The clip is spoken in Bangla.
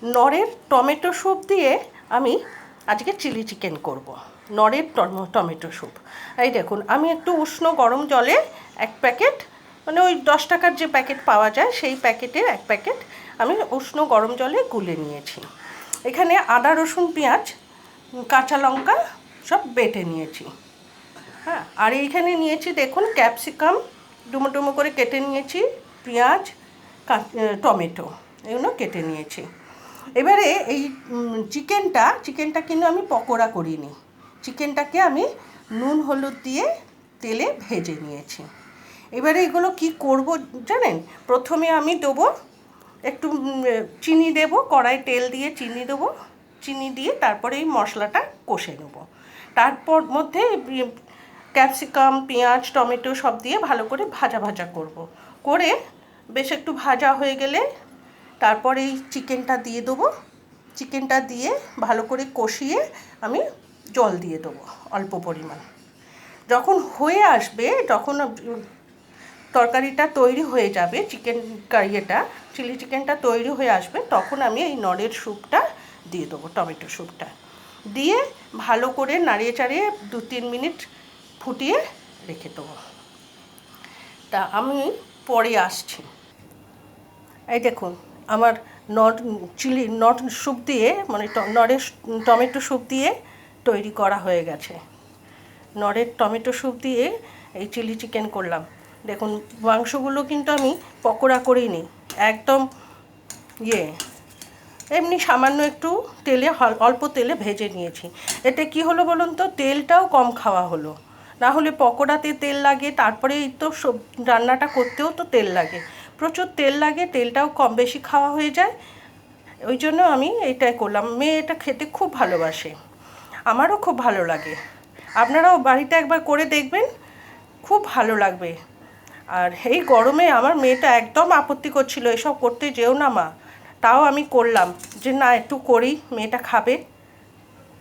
নরের টমেটো স্যুপ দিয়ে আমি আজকে চিলি চিকেন করব। নরের টমেটো স্যুপ। এই দেখুন, আমি একটু উষ্ণ গরম জলে এক প্যাকেট, মানে ওই 10 টাকার যে প্যাকেট পাওয়া যায় সেই প্যাকেটের এক প্যাকেট আমি উষ্ণ গরম জলে গুলে নিয়েছি। এখানে আদা রসুন পেঁয়াজ কাঁচা লঙ্কা সব বেটে নিয়েছি। হ্যাঁ, আর এইখানে নিয়েছি দেখুন ক্যাপসিকাম ডুমো ডুমো করে কেটে নিয়েছি, পেঁয়াজ, টমেটো এগুলো কেটে নিয়েছি। এবারে এই চিকেনটা কিন্তু আমি পকোড়া করিনি। চিকেনটাকে আমি নুন হলুদ দিয়ে তেলে ভেজে নিয়েছি। এবারে এগুলো কি করব জানেন? প্রথমে আমি দেবো একটু চিনি দেবো, কড়াই তেল দিয়ে চিনি দেবো, চিনি দিয়ে তারপরে এই মশলাটা কষে নেব। তারপর মধ্যে ক্যাপসিকাম পেঁয়াজ টমেটো সব দিয়ে ভালো করে ভাজা ভাজা করব। করে বেশ একটু ভাজা হয়ে গেলে তারপর এই চিকেনটা দিয়ে দেবো। চিকেনটা দিয়ে ভালো করে কষিয়ে আমি জল দিয়ে দেবো অল্প পরিমাণ। যখন হয়ে আসবে, যখন তরকারিটা তৈরি হয়ে যাবে, চিলি চিকেনটা তৈরি হয়ে আসবে, তখন আমি এই নরের স্যুপটা দিয়ে দেবো, টমেটো স্যুপটা দিয়ে ভালো করে নাড়িয়ে চাড়িয়ে 2-3 মিনিট ফুটিয়ে রেখে দেবো। তা আমি পরে আসছি। এই দেখুন, আমার নর স্যুপ দিয়ে, মানে নরের টমেটো স্যুপ দিয়ে তৈরি করা হয়ে গেছে। নরের টমেটো স্যুপ দিয়ে এই চিলি চিকেন করলাম। দেখুন, মাংসগুলো কিন্তু আমি পকোড়া করিনি, একদম এমনি সামান্য একটু তেলে, অল্প তেলে ভেজে নিয়েছি। এতে কি হলো বলুন তো, তেলটাও কম খাওয়া হলো। না হলে পকোড়াতে তেল লাগে, তারপরে এই তো রান্নাটা করতেও তো তেল লাগে, প্রচুর তেল লাগে, তেলটাও কম বেশি খাওয়া হয়ে যায়। ওই জন্য আমি এইটাই করলাম। মেয়ে এটা খেতে খুব ভালোবাসে, আমারও খুব ভালো লাগে। আপনারাও বাড়িতে একবার করে দেখবেন, খুব ভালো লাগবে। আর এই গরমে আমার মেয়েটা একদম আপত্তি করছিল, এসব করতে যেও না মা। তাও আমি করলাম যে না, একটু করি, মেয়েটা খাবে।